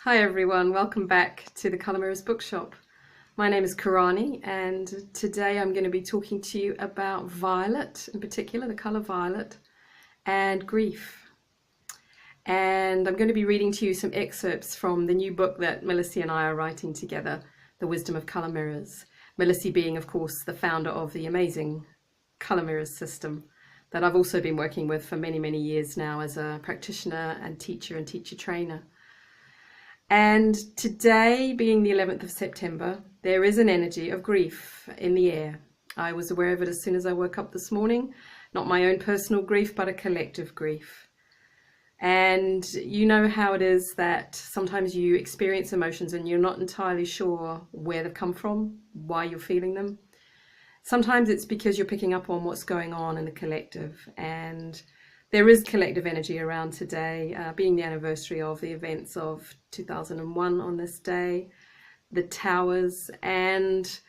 Hi everyone, welcome back to the Mirrors Bookshop. My name is Karani and today I'm going to be talking to you about violet, in particular the colour violet, and grief. And I'm going to be reading to you some excerpts from the new book that Melissa and I are writing together, The Wisdom of Colour Mirrors. Melissa being, of course, the founder of the amazing Colour Mirrors system that I've also been working with for many, many years now as a practitioner and teacher trainer. And today, being the 11th of September, there is an energy of grief in the air. I was aware of it as soon as I woke up this morning. Not my own personal grief, but a collective grief. And you know how it is that sometimes you experience emotions and you're not entirely sure where they've come from, why you're feeling them. Sometimes it's because you're picking up on what's going on in the collective, and there is collective energy around today, being the anniversary of the events of 2001 on this day, the towers, and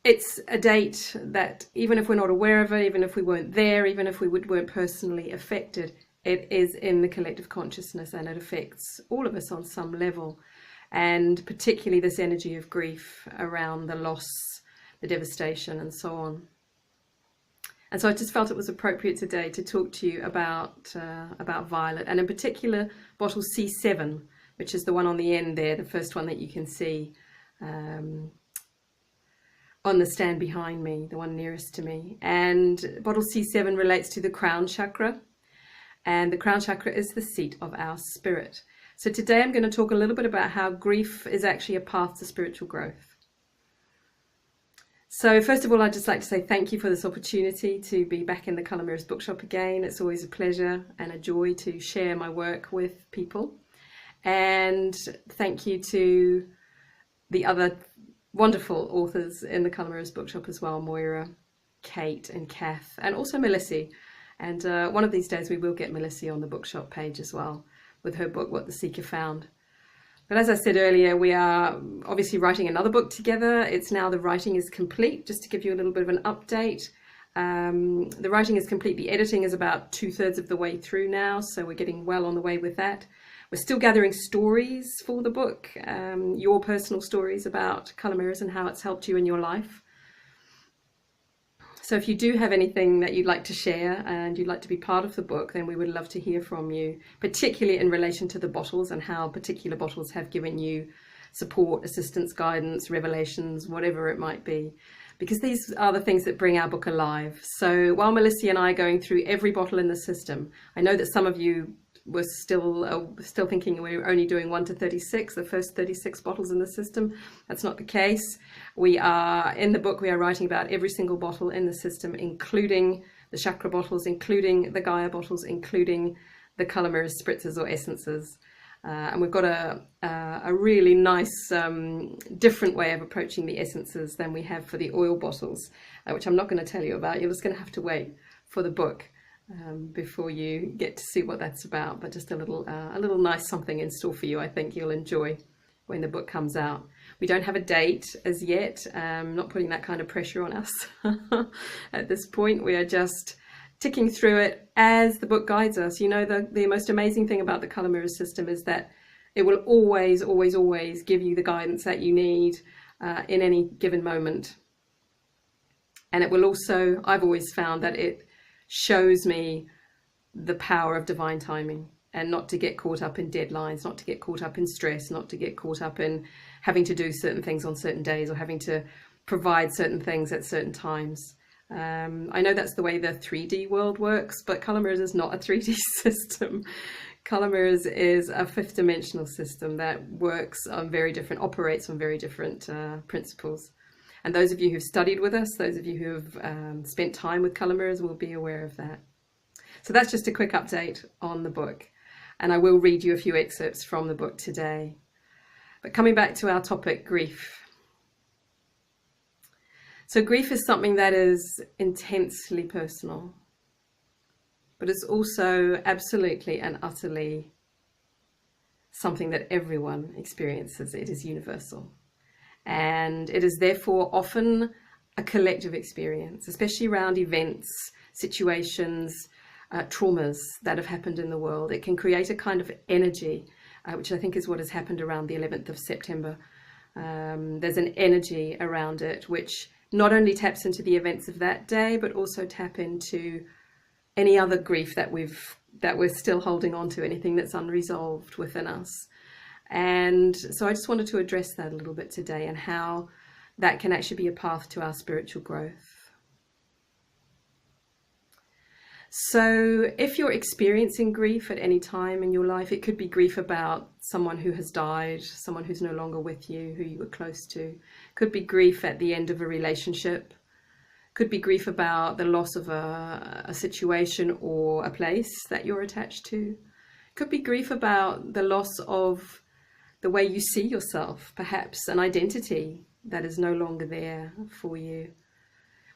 it's a date that even if we're not aware of it, even if we weren't there, even if we weren't personally affected, it is in the collective consciousness and it affects all of us on some level, and particularly this energy of grief around the loss, the devastation and so on. And so I just felt it was appropriate today to talk to you about violet, and in particular bottle C7, which is the one on the end there, the first one that you can see on the stand behind me, the one nearest to me. And bottle C7 relates to the crown chakra, and the crown chakra is the seat of our spirit. So today I'm going to talk a little bit about how grief is actually a path to spiritual growth. So first of all, I'd just like to say thank you for this opportunity to be back in the Mirrors Bookshop again. It's always a pleasure and a joy to share my work with people. And thank you to the other wonderful authors in the Mirrors Bookshop as well, Moira, Kate and Kath, and also Melissa. And one of these days we will get Melissa on the bookshop page as well with her book, What the Seeker Found. But as I said earlier, we are obviously writing another book together. It's now the writing is complete, just to give you a little bit of an update. The writing is complete. The editing is about 2/3 of the way through now, so we're getting well on the way with that. We're still gathering stories for the book, your personal stories about colour mirrors and how it's helped you in your life. So if you do have anything that you'd like to share and you'd like to be part of the book, then we would love to hear from you, particularly in relation to the bottles and how particular bottles have given you support, assistance, guidance, revelations, whatever it might be, because these are the things that bring our book alive. So while Melissa and I are going through every bottle in the system, I know that some of you were still thinking we were only doing 1 to 36, the first 36 bottles in the system. That's not the case. We are, in the book, we are writing about every single bottle in the system, including the chakra bottles, including the Gaia bottles, including the colour mirrors, spritzers or essences. And we've got a really nice, different way of approaching the essences than we have for the oil bottles, which I'm not going to tell you about. You're just going to have to wait for the book before you get to see what that's about, but just a little nice something in store for you. I think you'll enjoy when the book comes out. We don't have a date as yet, not putting that kind of pressure on us at this point. We are just ticking through it as the book guides us. You know, the most amazing thing about the colour mirrors system is that it will always give you the guidance that you need in any given moment. And it will also, I've always found that it shows me the power of divine timing, and not to get caught up in deadlines, not to get caught up in stress, not to get caught up in having to do certain things on certain days or having to provide certain things at certain times. I know that's the way the 3D world works, but colour mirrors is not a 3D system. Colour mirrors is a 5th dimensional system that works on operates on very different principles. And those of you who've studied with us, those of you who have spent time with colour mirrors will be aware of that. So that's just a quick update on the book. And I will read you a few excerpts from the book today. But coming back to our topic, grief. So grief is something that is intensely personal, but it's also absolutely and utterly something that everyone experiences. It is universal. And it is therefore often a collective experience, especially around events, situations, traumas that have happened in the world. It can create a kind of energy which I think is what has happened around the 11th of September. There's an energy around it which not only taps into the events of that day, but also tap into any other grief that we're still holding on to, anything that's unresolved within us. And so I just wanted to address that a little bit today, and how that can actually be a path to our spiritual growth. So if you're experiencing grief at any time in your life, it could be grief about someone who has died, someone who's no longer with you, who you were close to. Could be grief at the end of a relationship. Could be grief about the loss of a situation or a place that you're attached to. Could be grief about the loss of the way you see yourself, perhaps an identity that is no longer there for you.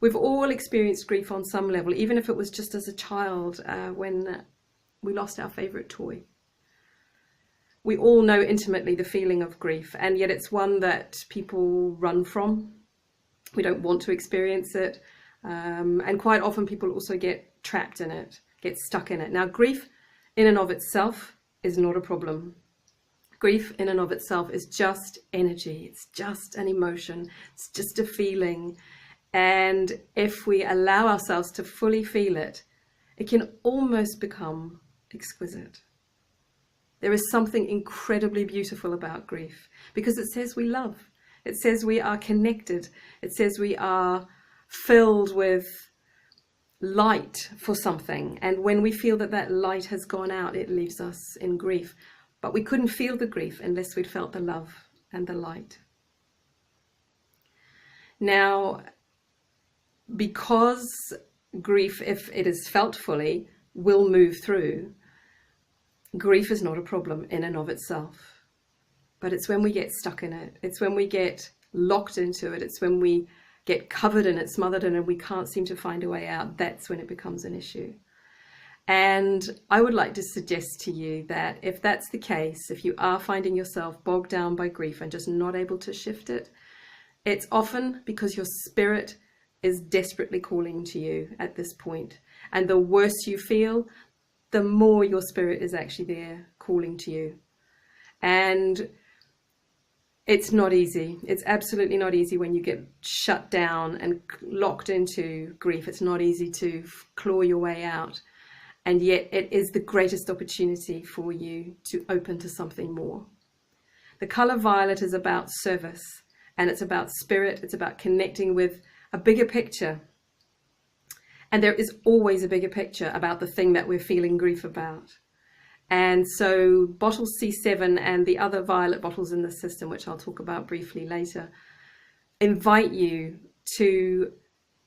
We've all experienced grief on some level, even if it was just as a child when we lost our favourite toy. We all know intimately the feeling of grief, and yet it's one that people run from. We don't want to experience it, and quite often people also get trapped in it, get stuck in it. Now, grief in and of itself is not a problem. Grief in and of itself is just energy. It's just an emotion. It's just a feeling. And if we allow ourselves to fully feel it, it can almost become exquisite. There is something incredibly beautiful about grief, because it says we love. It says we are connected. It says we are filled with light for something. And when we feel that that light has gone out, it leaves us in grief. But we couldn't feel the grief unless we'd felt the love and the light. Now, because grief, if it is felt fully, will move through, grief is not a problem in and of itself. But it's when we get stuck in it, it's when we get locked into it, it's when we get covered in it, smothered in it, and we can't seem to find a way out, that's when it becomes an issue. And I would like to suggest to you that if that's the case, if you are finding yourself bogged down by grief and just not able to shift it, it's often because your spirit is desperately calling to you at this point. And the worse you feel, the more your spirit is actually there calling to you. And it's not easy. It's absolutely not easy when you get shut down and locked into grief. It's not easy to claw your way out. And yet it is the greatest opportunity for you to open to something more. The color violet is about service, and it's about spirit. It's about connecting with a bigger picture. And there is always a bigger picture about the thing that we're feeling grief about. And so bottle C7 and the other violet bottles in the system, which I'll talk about briefly later, invite you to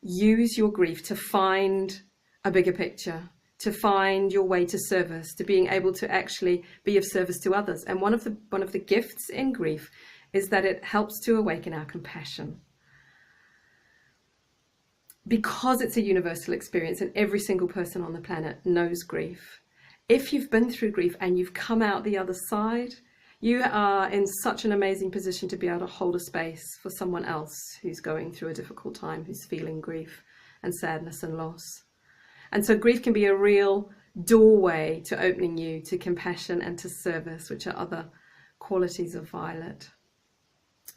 use your grief to find a bigger picture, to find your way to service, to being able to actually be of service to others. And one of the gifts in grief is that it helps to awaken our compassion. Because it's a universal experience and every single person on the planet knows grief. If you've been through grief and you've come out the other side, you are in such an amazing position to be able to hold a space for someone else who's going through a difficult time, who's feeling grief and sadness and loss. And so grief can be a real doorway to opening you to compassion and to service, which are other qualities of violet.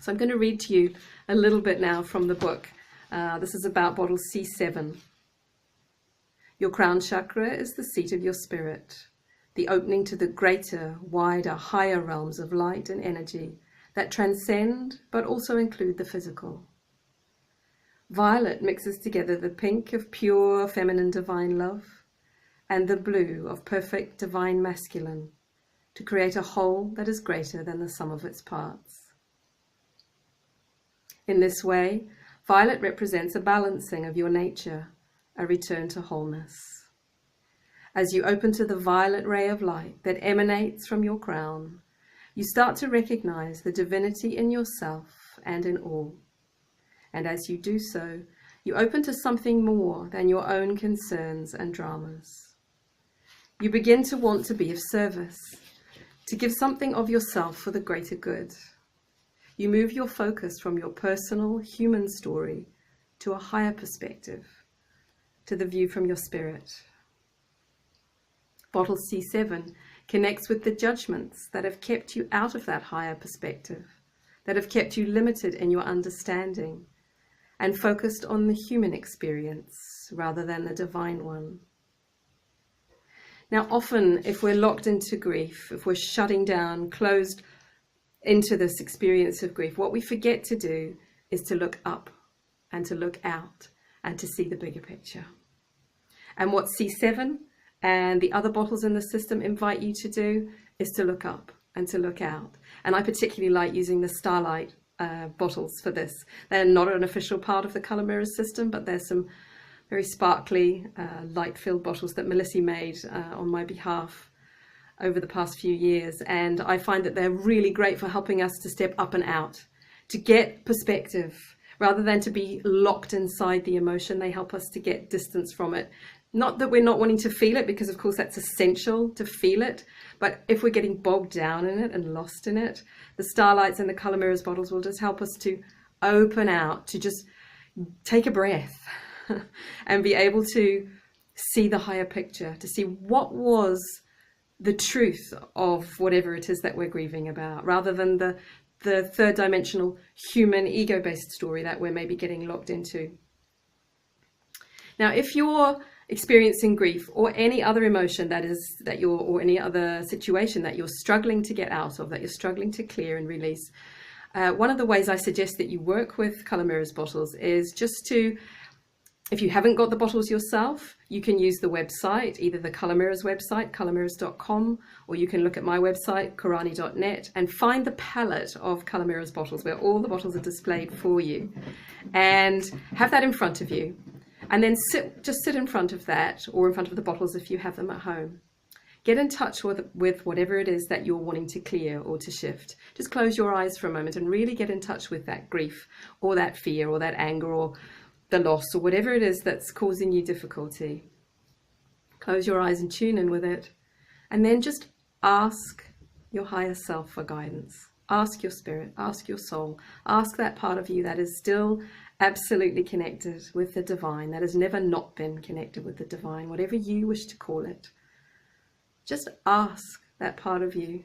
So I'm going to read to you a little bit now from the book. This is about bottle C7. Your crown chakra is the seat of your spirit, the opening to the greater, wider, higher realms of light and energy that transcend but also include the physical. Violet mixes together the pink of pure feminine divine love and the blue of perfect divine masculine to create a whole that is greater than the sum of its parts. In this way, violet represents a balancing of your nature, a return to wholeness. As you open to the violet ray of light that emanates from your crown, you start to recognize the divinity in yourself and in all. And as you do so, you open to something more than your own concerns and dramas. You begin to want to be of service, to give something of yourself for the greater good. You move your focus from your personal human story to a higher perspective, to the view from your spirit. Bottle C7 connects with the judgments that have kept you out of that higher perspective, that have kept you limited in your understanding and focused on the human experience rather than the divine one. Now, often if we're locked into grief, if we're shutting down, closed into this experience of grief, what we forget to do is to look up and to look out and to see the bigger picture. And what C7 and the other bottles in the system invite you to do is to look up and to look out. And I particularly like using the Starlight bottles for this. They're not an official part of the Colour Mirrors system, but there's some very sparkly, light-filled bottles that Melissa made on my behalf over the past few years. And I find that they're really great for helping us to step up and out, to get perspective, rather than to be locked inside the emotion. They help us to get distance from it. Not that we're not wanting to feel it, because of course that's essential to feel it, but if we're getting bogged down in it and lost in it, the Starlights and the Colour Mirrors bottles will just help us to open out, to just take a breath and be able to see the higher picture, to see what was the truth of whatever it is that we're grieving about, rather than the third dimensional human ego-based story that we're maybe getting locked into. Now, if you're experiencing grief or any other emotion or any other situation that you're struggling to get out of, that you're struggling to clear and release, one of the ways I suggest that you work with Colour Mirrors bottles is just to, if you haven't got the bottles yourself, you can use the website, either the Colour Mirrors website, colourmirrors.com, or you can look at my website, korani.net, and find the palette of Colour Mirrors bottles where all the bottles are displayed for you, and have that in front of you. And then just sit in front of that, or in front of the bottles if you have them at home. Get in touch with whatever it is that you're wanting to clear or to shift. Just close your eyes for a moment and really get in touch with that grief or that fear or that anger or the loss or whatever it is that's causing you difficulty. Close your eyes and tune in with it. And then just ask your higher self for guidance. Ask your spirit, ask your soul, ask that part of you that is still absolutely connected with the divine, that has never not been connected with the divine, whatever you wish to call it. Just ask that part of you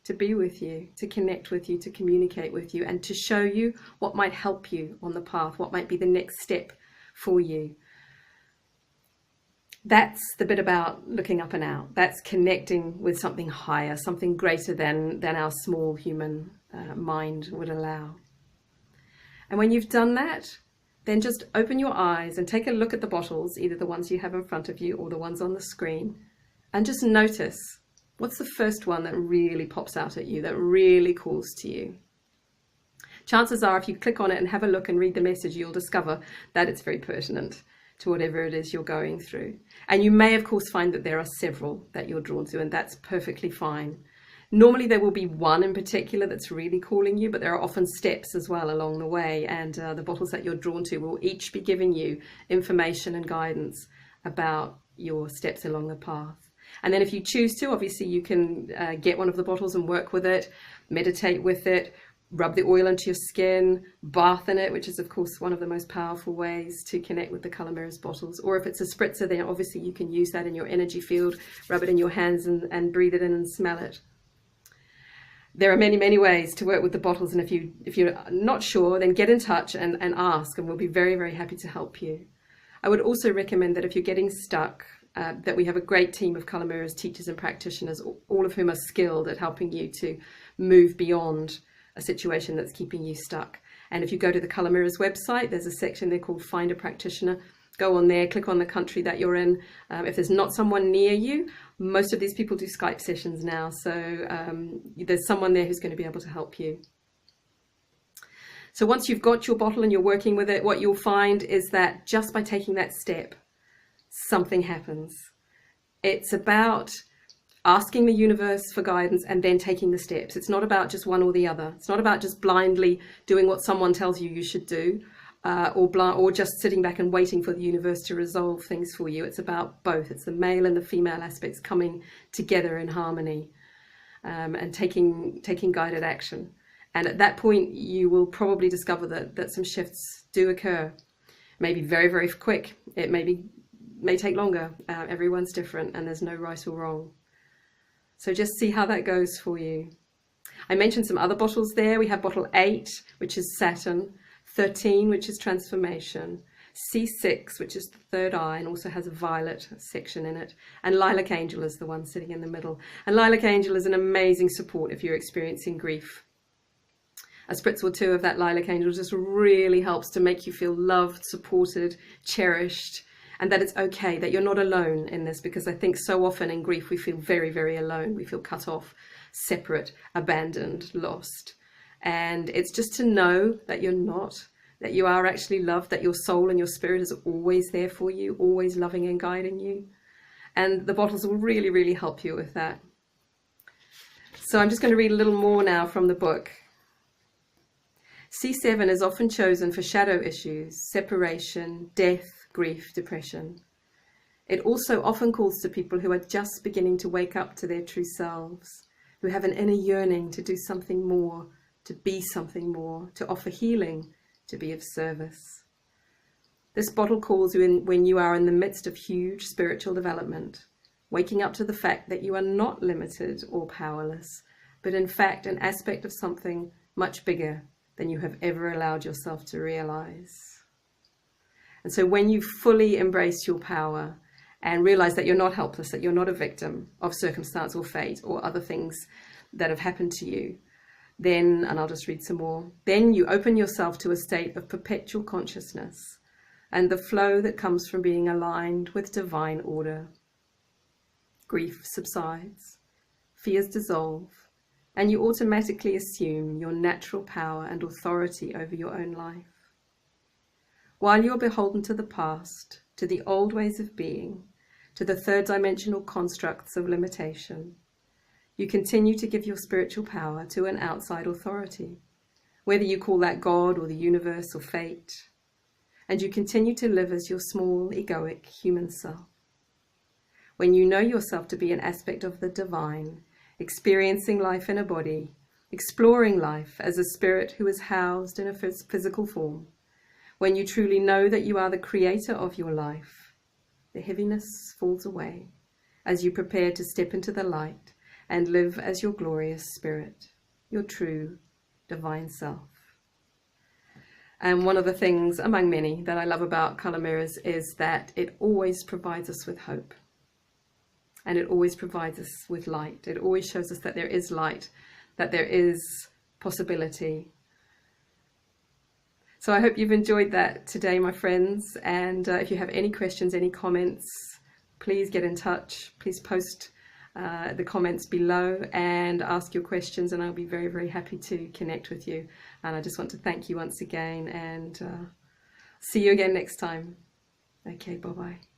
to be with you, to connect with you, to communicate with you, and to show you what might help you on the path, what might be the next step for you. That's the bit about looking up and out. That's connecting with something higher, something greater than our small human mind would allow. And when you've done that, then just open your eyes and take a look at the bottles, either the ones you have in front of you or the ones on the screen, and just notice, what's the first one that really pops out at you, that really calls to you? Chances are, if you click on it and have a look and read the message, you'll discover that it's very pertinent to whatever it is you're going through. And you may, of course, find that there are several that you're drawn to, and that's perfectly fine. Normally there will be one in particular that's really calling you, but there are often steps as well along the way, and the bottles that you're drawn to will each be giving you information and guidance about your steps along the path. And then if you choose to, obviously you can get one of the bottles and work with it, meditate with it, rub the oil into your skin, bath in it, which is of course one of the most powerful ways to connect with the Colour Mirrors bottles. Or if it's a spritzer, then obviously you can use that in your energy field, rub it in your hands and breathe it in and smell it. There are many, many ways to work with the bottles, and if you're not sure, then get in touch and ask, and we'll be very, very happy to help you. I would also recommend that if you're getting stuck, that we have a great team of Colour Mirrors teachers and practitioners, all of whom are skilled at helping you to move beyond a situation that's keeping you stuck. And if you go to the Colour Mirrors website, there's a section there called Find a Practitioner. Go on there, click on the country that you're in. If there's not someone near you, most of these people do Skype sessions now, so there's someone there who's going to be able to help you. So once you've got your bottle and you're working with it, what you'll find is that just by taking that step, something happens. It's about asking the universe for guidance and then taking the steps. It's not about just one or the other. It's not about just blindly doing what someone tells you should do, or just sitting back and waiting for the universe to resolve things for you. It's about both. It's the male and the female aspects coming together in harmony, and taking guided action. And at that point, you will probably discover that some shifts do occur. Maybe very, very quick. It may take longer. Everyone's different, and there's no right or wrong. So just see how that goes for you. I mentioned some other bottles there. We have bottle 8, which is Saturn, 13, which is transformation, C6, which is the third eye and also has a violet section in it, and Lilac Angel is the one sitting in the middle. And Lilac Angel is an amazing support if you're experiencing grief. A spritz or two of that Lilac Angel just really helps to make you feel loved, supported, cherished, and that it's okay, that you're not alone in this, because I think so often in grief we feel very, very alone. We feel cut off, separate, abandoned, lost. And it's just to know that you're not, that you are actually loved, that your soul and your spirit is always there for you, always loving and guiding you. And the bottles will really, really help you with that. So I'm just going to read a little more now from the book. C7 is often chosen for shadow issues, separation, death, grief, depression. It also often calls to people who are just beginning to wake up to their true selves, who have an inner yearning to do something more, to be something more, to offer healing, to be of service. This bottle calls you in when you are in the midst of huge spiritual development, waking up to the fact that you are not limited or powerless, but in fact an aspect of something much bigger than you have ever allowed yourself to realize. And so when you fully embrace your power and realize that you're not helpless, that you're not a victim of circumstance or fate or other things that have happened to you, then, and I'll just read some more, then you open yourself to a state of perpetual consciousness and the flow that comes from being aligned with divine order. Grief subsides, fears dissolve, and you automatically assume your natural power and authority over your own life. While you're beholden to the past, to the old ways of being, to the third dimensional constructs of limitation, you continue to give your spiritual power to an outside authority, whether you call that God or the universe or fate, and you continue to live as your small, egoic human self. When you know yourself to be an aspect of the divine, experiencing life in a body, exploring life as a spirit who is housed in a physical form, when you truly know that you are the creator of your life, the heaviness falls away as you prepare to step into the light and live as your glorious spirit, your true divine self. And one of the things, among many, that I love about Colour Mirrors is that it always provides us with hope. And it always provides us with light. It always shows us that there is light, that there is possibility. So I hope you've enjoyed that today, my friends. And if you have any questions, any comments, please get in touch. Please post the comments below and ask your questions, and I'll be very, very happy to connect with you. And I just want to thank you once again, and see you again next time. Okay, bye-bye.